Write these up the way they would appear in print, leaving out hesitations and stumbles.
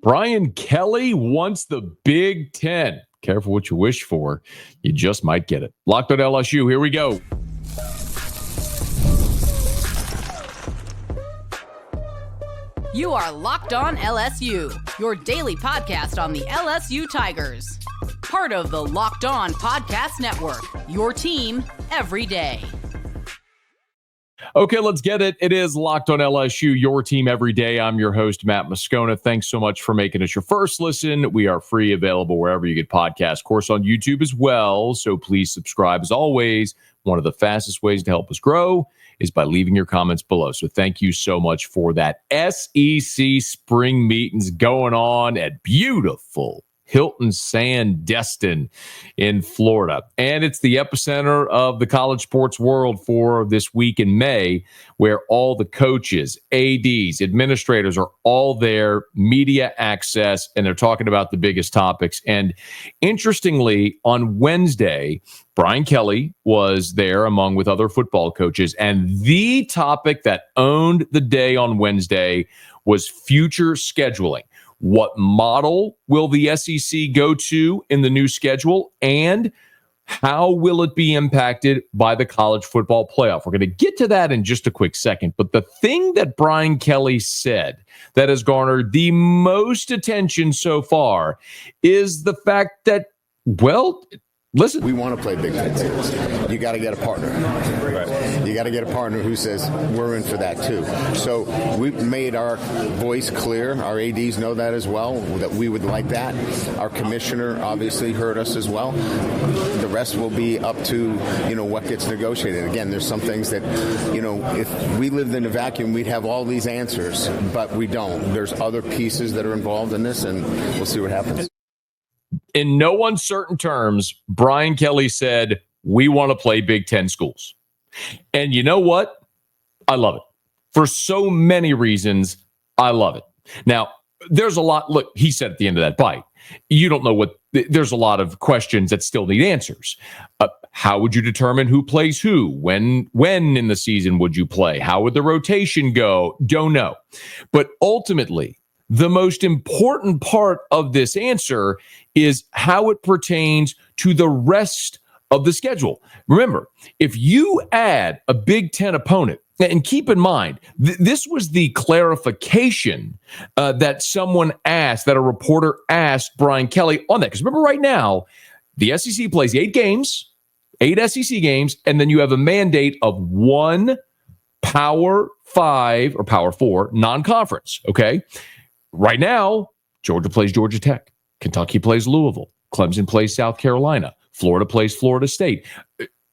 Brian Kelly wants the Big Ten. Careful what you wish for. You just might get it. Locked on LSU. Here we go. You are Locked On LSU, your daily podcast on the LSU Tigers. Part of the Locked On Podcast Network, your team every day. Okay, let's get it. It is Locked On LSU, your team every day. I'm your host, Matt Moscona. Thanks so much for making us your first listen. We are free, available wherever you get podcasts, of course, on YouTube as well. So please subscribe. As always, one of the fastest ways to help us grow is by leaving your comments below. So thank you so much for that. SEC spring meetings going on at beautiful Hilton Sandestin in Florida. And it's the epicenter of the college sports world for this week in May, where all the coaches, ADs, administrators are all there, media access, and they're talking about the biggest topics. And interestingly, on Wednesday, Brian Kelly was there along with other football coaches. And the topic that owned the day on Wednesday was future scheduling. What model will the SEC go to in the new schedule, and how will it be impacted by the college football playoff? We're going to get to that in just a quick second. But the thing that Brian Kelly said that has garnered the most attention so far is the fact that, well, listen. We want to play Big Ten teams. You got to get a partner. Right. You got to get a partner who says we're in for that too. So we've made our voice clear. Our ADs know that as well, that we would like that. Our commissioner obviously heard us as well. The rest will be up to, what gets negotiated. Again, there's some things that, if we lived in a vacuum, we'd have all these answers, but we don't. There's other pieces that are involved in this, and we'll see what happens. In no uncertain terms, Brian Kelly said, we want to play Big Ten schools. And you know what? I love it. For so many reasons, I love it. Now, there's a lot. Look, he said at the end of that bite, you don't know there's a lot of questions that still need answers. How would you determine who plays who? When in the season would you play? How would the rotation go? Don't know. But ultimately, the most important part of this answer is how it pertains to the rest of the schedule. Remember, if you add a Big Ten opponent, and keep in mind, this was the clarification that someone asked, that a reporter asked Brian Kelly on that. Because remember, right now, the SEC plays 8 SEC games, and then you have a mandate of 1 Power 5 or Power 4 non-conference, okay? Right now, Georgia plays Georgia Tech. Kentucky plays Louisville. Clemson plays South Carolina. Florida plays Florida State.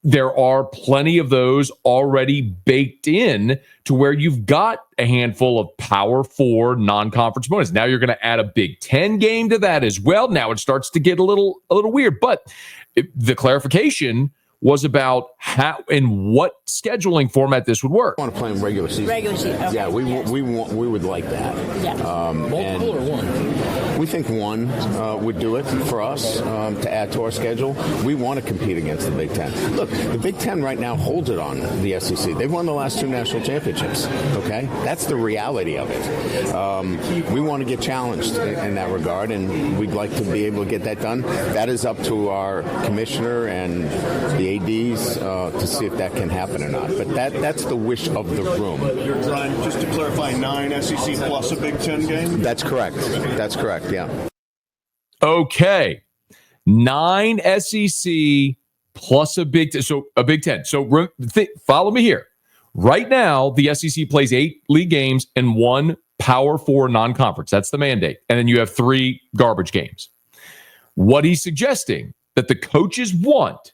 There are plenty of those already baked in to where you've got a handful of Power 4 non-conference opponents. Now you're going to add a Big Ten game to that as well. Now it starts to get a little weird. But the clarification was about how and what scheduling format this would work. I want to play in regular season. Okay. Yeah, we would like that. Yeah. Multiple or one? We think one would do it for us to add to our schedule. We want to compete against the Big Ten. Look, the Big Ten right now holds it on the SEC. They've won the last 2 national championships. Okay, that's the reality of it. We want to get challenged in that regard, and we'd like to be able to get that done. That is up to our commissioner and the ADs to see if that can happen or not. But that's the wish of the room. Brian, just to clarify, 9 SEC plus a Big Ten game? That's correct. That's correct, yeah. Okay. 9 SEC plus a Big Ten. So a Big Ten. So follow me here. Right now, the SEC plays 8 league games and 1 Power 4 non-conference. That's the mandate. And then you have 3 garbage games. What he's suggesting that the coaches want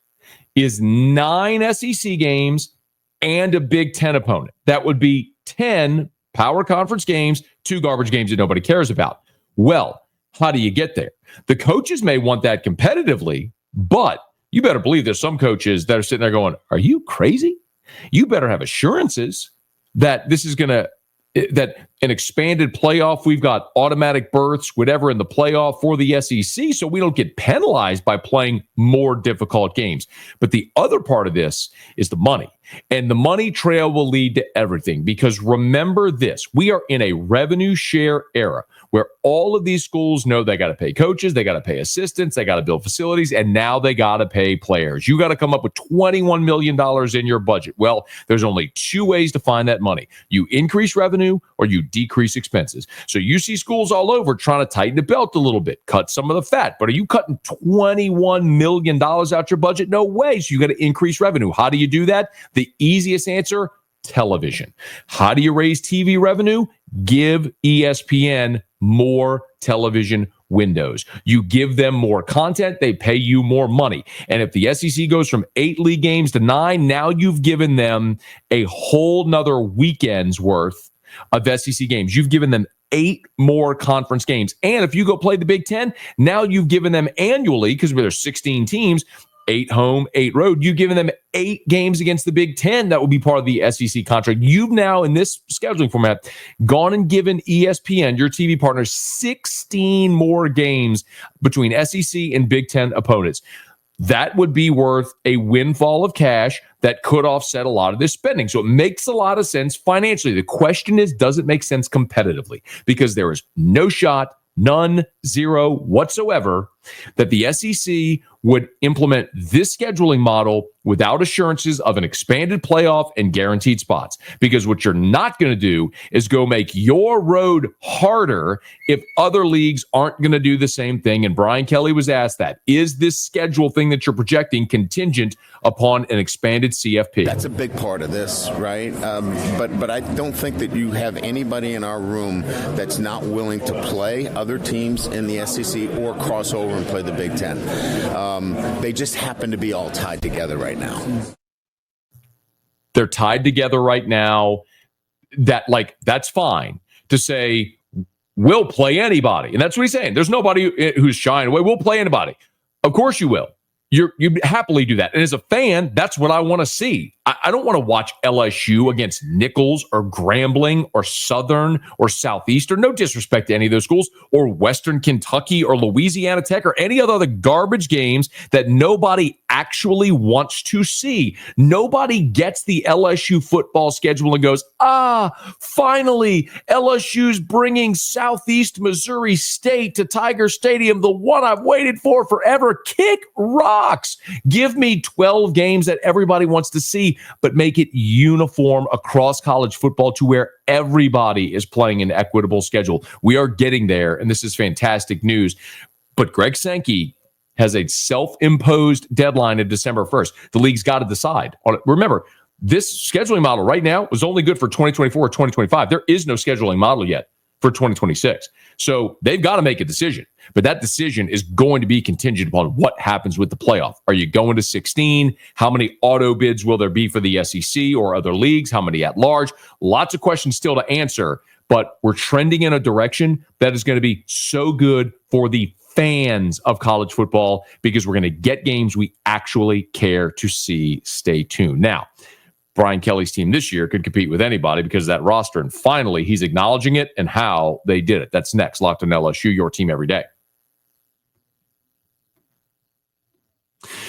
is 9 SEC games and a Big Ten opponent. That would be 10 power conference games, 2 garbage games that nobody cares about. Well, how do you get there? The coaches may want that competitively, but you better believe there's some coaches that are sitting there going, are you crazy? You better have assurances that this is going to, that an expanded playoff. We've got automatic berths, whatever, in the playoff for the SEC, so we don't get penalized by playing more difficult games. But the other part of this is the money. And the money trail will lead to everything, because remember this, we are in a revenue share era where all of these schools know they got to pay coaches, they got to pay assistants, they got to build facilities, and now they got to pay players. You got to come up with $21 million in your budget. Well, there's only two ways to find that money. You increase revenue or you decrease expenses. So you see schools all over trying to tighten the belt a little bit, cut some of the fat. But are you cutting $21 million out your budget? No way. So you got to increase revenue. How do you do that? The easiest answer, television. How do you raise TV revenue? Give ESPN more television windows. You give them more content, they pay you more money. And if the SEC goes from 8 league games to 9, now you've given them a whole nother weekend's worth of SEC games. You've given them 8 more conference games. And if you go play the Big Ten, now you've given them annually, because there's 16 teams, 8 home, 8 road. You've given them 8 games against the Big Ten that will be part of the SEC contract. You've now, in this scheduling format, gone and given ESPN, your TV partner, 16 more games between SEC and Big Ten opponents. That would be worth a windfall of cash that could offset a lot of this spending. So it makes a lot of sense financially. The question is, does it make sense competitively? Because there is no shot, none, zero whatsoever, that the SEC would implement this scheduling model without assurances of an expanded playoff and guaranteed spots. Because what you're not going to do is go make your road harder if other leagues aren't going to do the same thing. And Brian Kelly was asked that. Is this schedule thing that you're projecting contingent upon an expanded CFP? That's a big part of this, right? But I don't think that you have anybody in our room that's not willing to play other teams in the SEC or cross over and play the Big Ten. They just happen to be all tied together right now. They're tied together right now. That's fine to say, we'll play anybody. And that's what he's saying. There's nobody who's shying away. We'll play anybody. Of course you will. You'd happily do that. And as a fan, that's what I want to see. I don't want to watch LSU against Nichols or Grambling or Southern or Southeastern. No disrespect to any of those schools, or Western Kentucky or Louisiana Tech or any other garbage games that nobody actually wants to see. Nobody gets the LSU football schedule and goes, finally, LSU's bringing Southeast Missouri State to Tiger Stadium, the one I've waited for forever. Kick rocks. Give me 12 games that everybody wants to see, but make it uniform across college football to where everybody is playing an equitable schedule. We are getting there, and this is fantastic news. But Greg Sankey has a self-imposed deadline of December 1st. The league's got to decide on it. Remember, this scheduling model right now is only good for 2024 or 2025. There is no scheduling model yet for 2026. So they've got to make a decision. But that decision is going to be contingent upon what happens with the playoff. Are you going to 16? How many auto bids will there be for the SEC or other leagues? How many at large? Lots of questions still to answer, but we're trending in a direction that is going to be so good for the fans of college football, because we're going to get games we actually care to see. Stay tuned. Now, Brian Kelly's team this year could compete with anybody because of that roster. And finally, he's acknowledging it and how they did it. That's next. Locked on LSU, your team every day.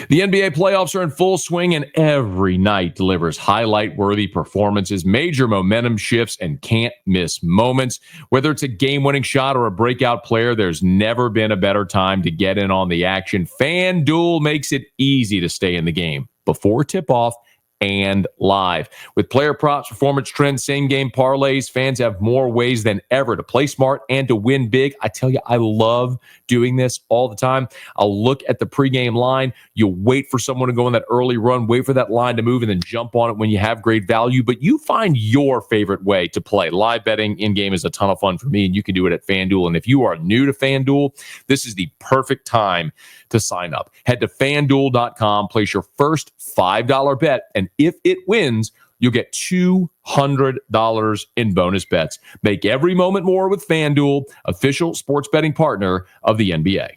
The NBA playoffs are in full swing, and every night delivers highlight-worthy performances, major momentum shifts, and can't-miss moments. Whether it's a game-winning shot or a breakout player, there's never been a better time to get in on the action. FanDuel makes it easy to stay in the game before tip-off and live. With player props, performance trends, same-game parlays, fans have more ways than ever to play smart and to win big. I tell you, I love doing this all the time. I'll look at the pregame line. You'll wait for someone to go on that early run, wait for that line to move, and then jump on it when you have great value. But you find your favorite way to play. Live betting in-game is a ton of fun for me, and you can do it at FanDuel. And if you are new to FanDuel, this is the perfect time to sign up. Head to FanDuel.com, place your first $5 bet, and if it wins, you'll get $200 in bonus bets. Make every moment more with FanDuel, official sports betting partner of the NBA.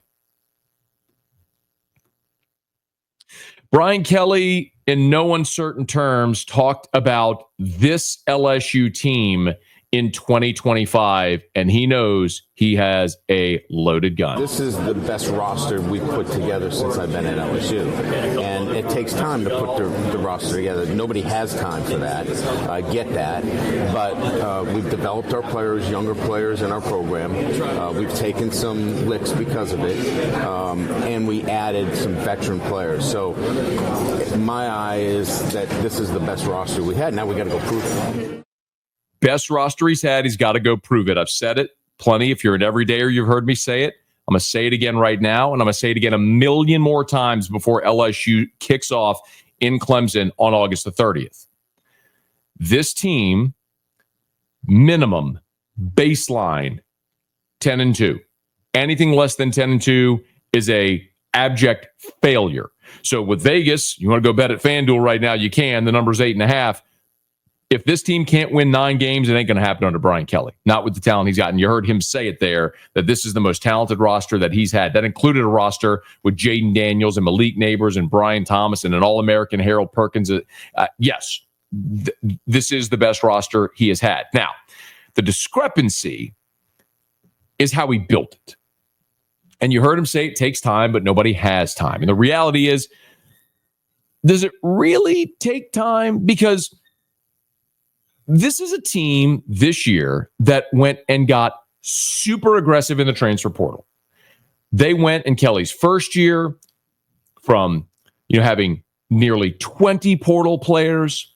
Brian Kelly, in no uncertain terms, talked about this LSU team in 2025, and he knows he has a loaded gun. This is the best roster we've put together since I've been at LSU. And it takes time to put the roster together. Nobody has time for that. I get that. But we've developed our players, younger players in our program. We've taken some licks because of it. And we added some veteran players. So my eye is that this is the best roster we had. Now we got to go prove it. Best roster he's had. He's got to go prove it. I've said it plenty. If you're an everydayer, you've heard me say it. I'm going to say it again right now, and I'm going to say it again a million more times before LSU kicks off in Clemson on August the 30th. This team, minimum, baseline, 10-2. Anything less than 10-2 is a abject failure. So with Vegas, you want to go bet at FanDuel right now, you can. The number's 8.5. If this team can't win 9 games, it ain't going to happen under Brian Kelly. Not with the talent he's got. And you heard him say it there, that this is the most talented roster that he's had. That included a roster with Jaden Daniels and Malik Neighbors and Brian Thomas and an All-American Harold Perkins. Yes, this is the best roster he has had. Now, the discrepancy is how he built it. And you heard him say it takes time, but nobody has time. And the reality is, does it really take time? Because this is a team this year that went and got super aggressive in the transfer portal. They went in Kelly's first year from having nearly 20 portal players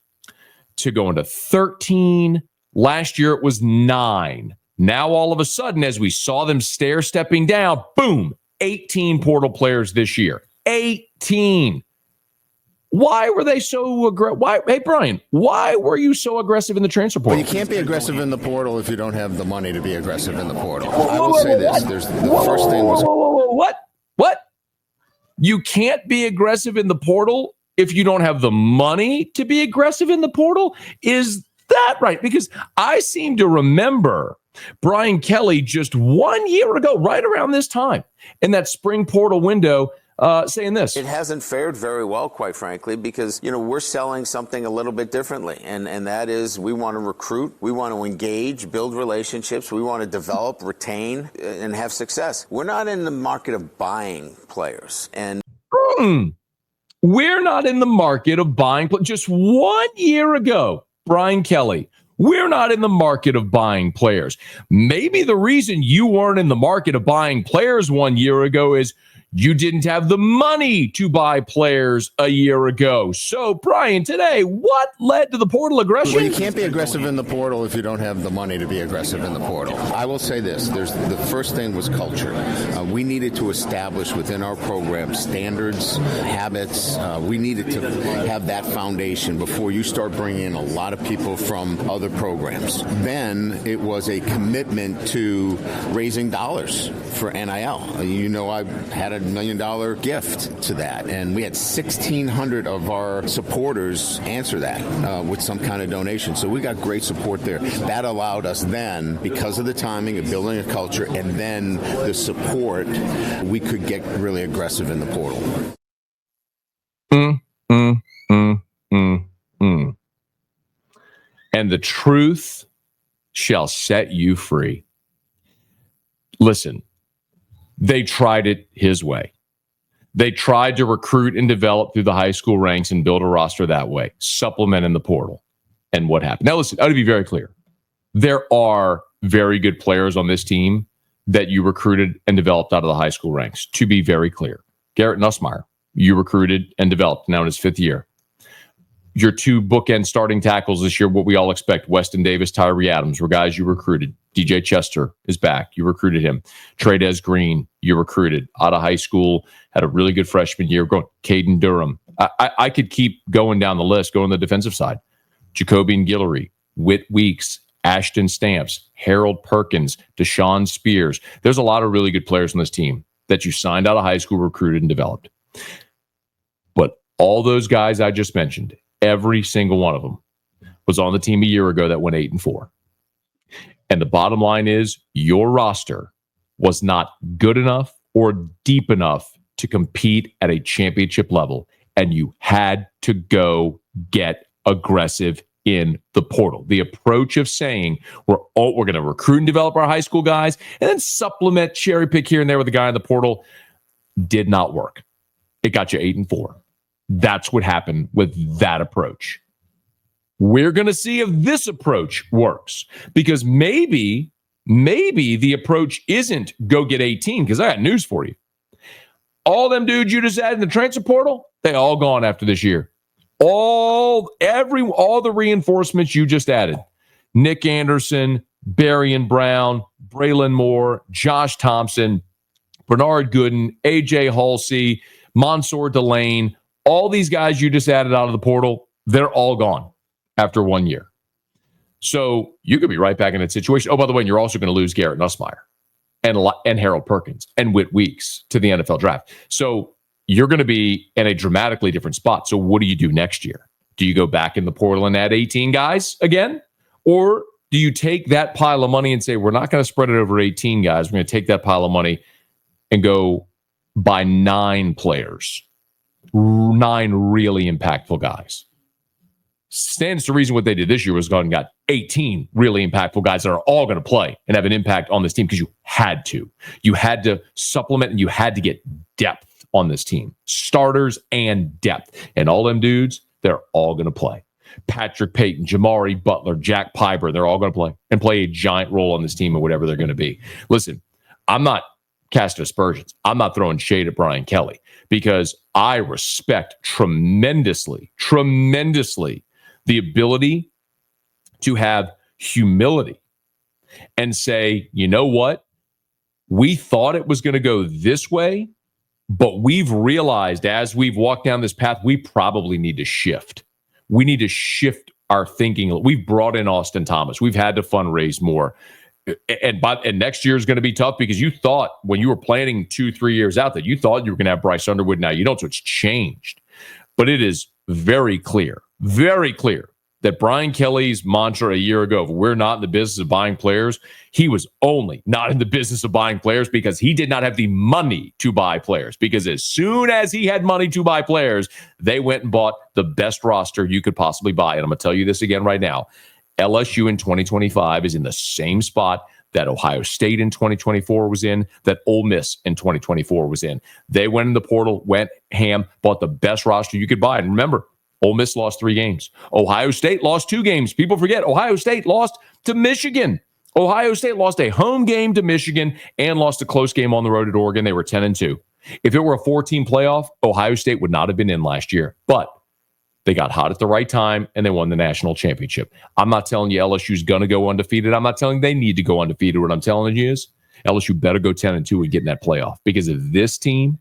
to going to 13. Last year it was 9. Now all of a sudden, as we saw them stair-stepping down, boom, 18 portal players this year. 18. Why were they so aggressive? Hey, Brian, why were you so aggressive in the transfer portal? Well, you can't be aggressive in the portal if you don't have the money to be aggressive in the portal. I will say this. The first thing was... What? You can't be aggressive in the portal if you don't have the money to be aggressive in the portal? Is that right? Because I seem to remember Brian Kelly just 1 year ago, right around this time, in that spring portal window, saying this. It hasn't fared very well, quite frankly, because, we're selling something a little bit differently. And that is, we want to recruit, we want to engage, build relationships, we want to develop, retain, and have success. We're not in the market of buying players. And we're not in the market of buying. Just 1 year ago, Brian Kelly, we're not in the market of buying players. Maybe the reason you weren't in the market of buying players 1 year ago is you didn't have the money to buy players a year ago. So, Brian, today, what led to the portal aggression? Well, you can't be aggressive in the portal if you don't have the money to be aggressive in the portal. I will say this. The first thing was culture. We needed to establish within our program standards, habits. We needed to have that foundation before you start bringing in a lot of people from other programs. Then it was a commitment to raising dollars for NIL. I had a $1 million gift to that, and we had 1,600 of our supporters answer that with some kind of donation. So we got great support there. That allowed us then, because of the timing of building a culture and then the support, we could get really aggressive in the portal. And the truth shall set you free. Listen. They tried it his way. They tried to recruit and develop through the high school ranks and build a roster that way, supplement in the portal. And what happened? Now, listen, I want to be very clear. There are very good players on this team that you recruited and developed out of the high school ranks, to be very clear. Garrett Nussmeier, you recruited and developed now in his 5th year. Your 2 bookend starting tackles this year, what we all expect, Weston Davis, Tyree Adams, were guys you recruited. DJ Chester is back. You recruited him. Trades Green, you recruited out of high school, had a really good freshman year. Caden Durham. I could keep going down the list, going on the defensive side. Jacobian Guillory, Whit Weeks, Ashton Stamps, Harold Perkins, Deshaun Spears. There's a lot of really good players on this team that you signed out of high school, recruited, and developed. But all those guys I just mentioned, every single one of them was on the team a year ago that went 8-4. And the bottom line is your roster was not good enough or deep enough to compete at a championship level. And you had to go get aggressive in the portal. The approach of saying we're going to recruit and develop our high school guys and then supplement, cherry pick here and there with a guy in the portal did not work. It got you 8-4. That's what happened with that approach. We're going to see if this approach works, because maybe the approach isn't go get 18, because I got news for you. All them dudes you just added in the transfer portal, they all gone after this year. All the reinforcements you just added. Nick Anderson, Berrien Brown, Braylon Moore, Josh Thompson, Bernard Gooden, AJ Halsey, Mansour Delane, all these guys you just added out of the portal, they're all gone after 1 year. So you could be right back in that situation. Oh, by the way, you're also going to lose Garrett Nussmeier and Harold Perkins and Whit Weeks to the NFL draft. So you're going to be in a dramatically different spot. So what do you do next year? Do you go back in the portal and add 18 guys again? Or do you take that pile of money and say, we're not going to spread it over 18 guys. We're going to take that pile of money and go buy 9 players, 9 really impactful guys. Stands to reason what they did this year was go and got 18 really impactful guys that are all going to play and have an impact on this team, because you had to. You had to supplement and you had to get depth on this team. Starters and depth. And all them dudes, they're all going to play. Patrick Payton, Jamari Butler, Jack Piper, they're all going to play and play a giant role on this team or whatever they're going to be. Listen, I'm not casting aspersions. I'm not throwing shade at Brian Kelly, because I respect tremendously the ability to have humility and say, you know what? We thought it was going to go this way, but we've realized as we've walked down this path, we probably need to shift. We need to shift our thinking. We've brought in Austin Thomas. We've had to fundraise more. And next year is going to be tough, because you thought when you were planning 2-3 years out that you thought you were going to have Bryce Underwood. Now you don't, so it's changed. But it is very clear that Brian Kelly's mantra a year ago, if we're not in the business of buying players, he was only not in the business of buying players because he did not have the money to buy players. Because as soon as he had money to buy players, they went and bought the best roster you could possibly buy. And I'm going to tell you this again right now. LSU in 2025 is in the same spot that Ohio State in 2024 was in, that Ole Miss in 2024 was in. They went in the portal, went ham, bought the best roster you could buy. And remember, Ole Miss lost 3 games. Ohio State lost 2 games. People forget Ohio State lost to Michigan. Ohio State lost a home game to Michigan and lost a close game on the road at Oregon. They were 10-2. If it were a 4-team playoff, Ohio State would not have been in last year. But they got hot at the right time, and they won the national championship. I'm not telling you LSU's going to go undefeated. I'm not telling you they need to go undefeated. What I'm telling you is LSU better go 10-2 and get in that playoff. Because if this team,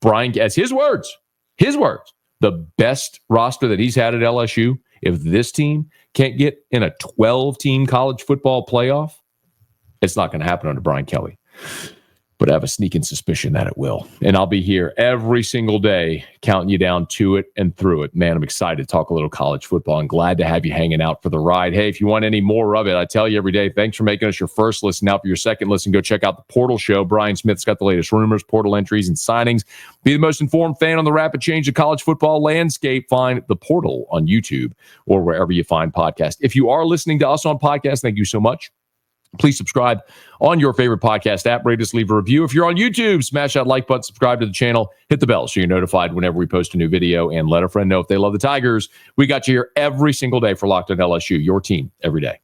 Brian, as his words, the best roster that he's had at LSU, if this team can't get in a 12-team college football playoff, it's not going to happen under Brian Kelly. But I have a sneaking suspicion that it will. And I'll be here every single day counting you down to it and through it. Man, I'm excited to talk a little college football and glad to have you hanging out for the ride. Hey, if you want any more of it, I tell you every day, thanks for making us your first listen. Now for your second listen, go check out the Portal Show. Brian Smith's got the latest rumors, portal entries, and signings. Be the most informed fan on the rapid change of college football landscape. Find The Portal on YouTube or wherever you find podcasts. If you are listening to us on podcast, thank you so much. Please subscribe on your favorite podcast app. Rate us, leave a review. If you're on YouTube, smash that like button, subscribe to the channel, hit the bell so you're notified whenever we post a new video, and let a friend know if they love the Tigers. We got you here every single day for Locked On LSU, your team every day.